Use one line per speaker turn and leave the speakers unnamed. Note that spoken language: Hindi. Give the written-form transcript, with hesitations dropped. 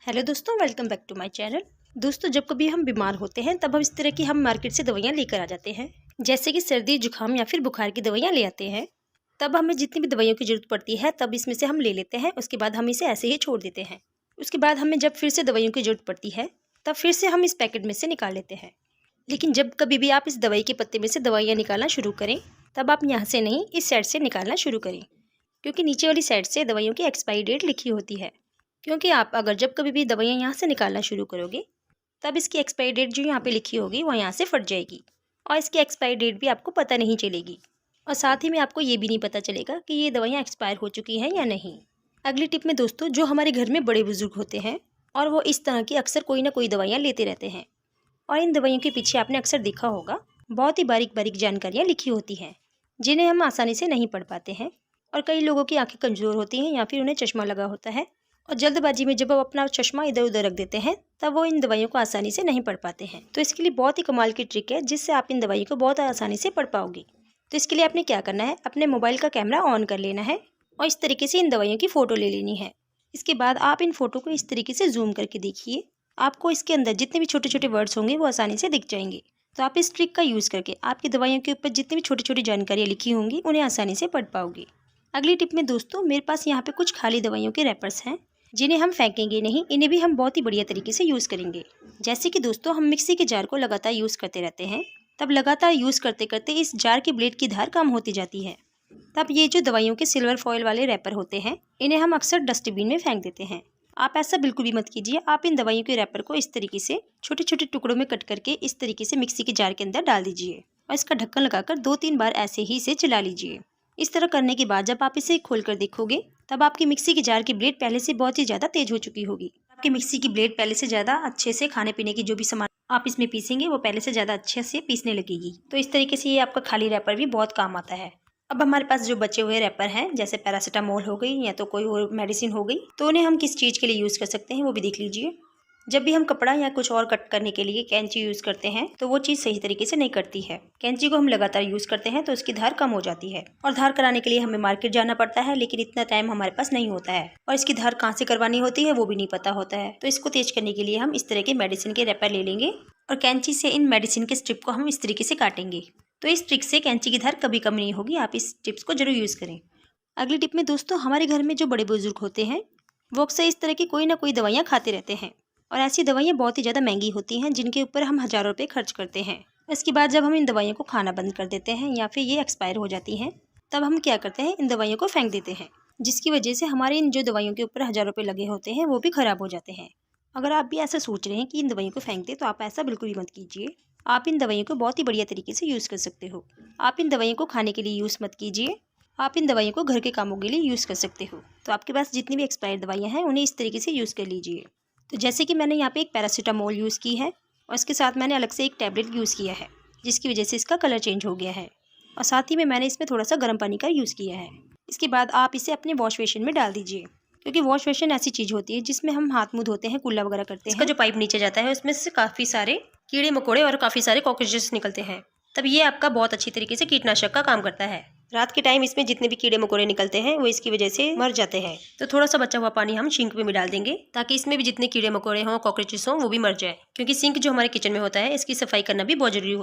हेलो दोस्तों, welcome back to my channel. दोस्तों, जब कभी हम बीमार होते हैं तब हम इस तरह की मार्केट से दवाइयाँ लेकर आ जाते हैं, जैसे कि सर्दी जुकाम या फिर बुखार की दवाइयाँ ले आते हैं। तब हमें जितनी भी दवाइयों की जरूरत पड़ती है तब इसमें से हम ले लेते हैं। उसके बाद हम इसे ऐसे ही छोड़ देते हैं। उसके बाद हमें जब फिर से दवाइयों की जरूरत पड़ती है तब फिर से हम इस पैकेट में से निकाल लेते हैं। लेकिन जब कभी भी आप इस दवाई के पत्ते में से दवाइयाँ निकालना शुरू करें तब आप यहाँ से नहीं, इस साइड से निकालना शुरू करें, क्योंकि नीचे वाली साइड से दवाइयों की एक्सपायरी डेट लिखी होती है। क्योंकि आप अगर जब कभी भी दवाइयाँ यहाँ से निकालना शुरू करोगे तब इसकी एक्सपायरी डेट जो यहाँ पे लिखी होगी वो यहाँ से फट जाएगी और इसकी एक्सपायरी डेट भी आपको पता नहीं चलेगी। और साथ ही में आपको ये भी नहीं पता चलेगा कि ये दवाइयाँ एक्सपायर हो चुकी हैं या नहीं। अगली टिप में दोस्तों, जो हमारे घर में बड़े बुजुर्ग होते हैं और वो इस तरह की अक्सर कोई ना कोई दवाइयाँ लेते रहते हैं और इन दवाइयों के पीछे आपने अक्सर देखा होगा बहुत ही बारीक बारीक जानकारियाँ लिखी होती हैं जिन्हें हम आसानी से नहीं पढ़ पाते हैं। और कई लोगों की आंखें कमज़ोर होती हैं या फिर उन्हें चश्मा लगा होता है और जल्दबाजी में जब वो अपना चश्मा इधर उधर रख देते हैं तब वो इन दवाइयों को आसानी से नहीं पढ़ पाते हैं। तो इसके लिए बहुत ही कमाल की ट्रिक है जिससे आप इन दवाइयों को बहुत आसानी से पढ़ पाओगे। तो इसके लिए आपने क्या करना है, अपने मोबाइल का कैमरा ऑन कर लेना है और इस तरीके से इन दवाइयों की फ़ोटो ले लेनी है। इसके बाद आप इन फ़ोटो को इस तरीके से जूम करके देखिए, आपको इसके अंदर जितने भी छोटे छोटे वर्ड्स होंगे वो आसानी से दिख जाएंगे। तो आप इस ट्रिक का यूज़ करके आपकी दवाइयों के ऊपर जितनी भी छोटी छोटी जानकारियाँ लिखी होंगी उन्हें आसानी से पढ़ पाओगे। अगली टिप में दोस्तों, मेरे पास यहाँ पे कुछ खाली दवाइयों के रैपर्स हैं जिन्हें हम फेंकेंगे नहीं, इन्हें भी हम बहुत ही बढ़िया तरीके से यूज़ करेंगे। जैसे कि दोस्तों, हम मिक्सी के जार को लगातार यूज़ करते रहते हैं, तब लगातार यूज़ करते करते इस जार की ब्लेड की धार कम होती जाती है। तब ये जो दवाइयों के सिल्वर फॉयल वाले रैपर होते हैं इन्हें हम अक्सर डस्टबिन में फेंक देते हैं। आप ऐसा बिल्कुल भी मत कीजिए। आप इन दवाइयों के रैपर को इस तरीके से छोटे छोटे टुकड़ों में कट करके इस तरीके से मिक्सी के जार के अंदर डाल दीजिए और इसका ढक्कन लगाकर 2-3 बार ऐसे ही इसे चला लीजिए। इस तरह करने के बाद जब आप इसे खोलकर देखोगे तब आपकी मिक्सी के जार की ब्लेड पहले से बहुत ही ज़्यादा तेज हो चुकी होगी। आपकी मिक्सी की ब्लेड पहले से ज़्यादा अच्छे से खाने पीने की जो भी सामान आप इसमें पीसेंगे वो पहले से ज़्यादा अच्छे से पीसने लगेगी। तो इस तरीके से ये आपका खाली रैपर भी बहुत काम आता है। अब हमारे पास जो बचे हुए रैपर हैं, जैसे पैरासीटामोल हो गई या तो कोई और मेडिसिन हो गई, तो उन्हें हम किस चीज़ के लिए यूज़ कर सकते हैं वो भी देख लीजिए। जब भी हम कपड़ा या कुछ और कट करने के लिए कैंची यूज़ करते हैं तो वो चीज़ सही तरीके से नहीं कटती है। कैंची को हम लगातार यूज़ करते हैं तो उसकी धार कम हो जाती है और धार कराने के लिए हमें मार्केट जाना पड़ता है, लेकिन इतना टाइम हमारे पास नहीं होता है और इसकी धार कहाँ से करवानी होती है वो भी नहीं पता होता है। तो इसको तेज करने के लिए हम इस तरह के मेडिसिन के रैपर ले लेंगे और कैंची से इन मेडिसिन के स्ट्रिप को हम इस तरीके से काटेंगे। तो इस ट्रिक से कैंची की धार कभी कम नहीं होगी। आप इस टिप्स को जरूर यूज़ करें। अगली टिप में दोस्तों, हमारे घर में जो बड़े बुजुर्ग होते हैं वो अक्सर इस तरह की कोई ना कोई दवाइयाँ खाते रहते हैं और ऐसी दवाइयाँ बहुत ही ज़्यादा महंगी होती हैं जिनके ऊपर हम हज़ारों रुपये खर्च करते हैं। इसके बाद जब हम इन दवाइयों को खाना बंद कर देते हैं या फिर ये एक्सपायर हो जाती हैं तब हम क्या करते हैं, इन दवाइयों को फेंक देते हैं, जिसकी वजह से हमारे इन जो दवाइयों के ऊपर हज़ारों रुपये लगे होते हैं वो भी ख़राब हो जाते हैं। अगर आप भी ऐसा सोच रहे हैं कि इन दवाइयों को फेंक दें तो आप ऐसा बिल्कुल भी मत कीजिए। आप इन दवाइयों को बहुत ही बढ़िया तरीके से यूज़ कर सकते हो। आप इन दवाइयों को खाने के लिए यूज़ मत कीजिए, आप इन दवाइयों को घर के कामों के लिए यूज़ कर सकते हो। तो आपके पास जितनी भी एक्सपायर्ड दवाइयाँ हैं उन्हें इस तरीके से यूज़ कर लीजिए। तो जैसे कि मैंने यहाँ पे एक पैरासीटामोल यूज़ की है और इसके साथ मैंने अलग से एक टैबलेट यूज़ किया है जिसकी वजह से इसका कलर चेंज हो गया है और साथ ही में मैंने इसमें थोड़ा सा गर्म पानी का यूज़ किया है। इसके बाद आप इसे अपने वॉश बेसिन में डाल दीजिए, क्योंकि वॉश बेसिन ऐसी चीज़ होती है जिसमें हम हाथ मुँह धोते हैं, कुल्ला वगैरह करते हैं। इसका जो पाइप नीचे जाता है उसमें से काफ़ी सारे कीड़े मकोड़े और काफ़ी सारे कॉकरोचेस निकलते हैं। तब ये आपका बहुत अच्छी तरीके से कीटनाशक का काम करता है। रात के टाइम इसमें जितने भी कीड़े मकोड़े निकलते हैं वो इसकी वजह से मर जाते हैं। तो थोड़ा सा बचा हुआ पानी हम सिंक में भी डाल देंगे ताकि इसमें भी जितने कीड़े मकोड़े हों, कॉकरोचेस हों, वो भी मर जाए, क्योंकि सिंक जो हमारे किचन में होता है इसकी सफाई करना भी बहुत जरूरी होता है।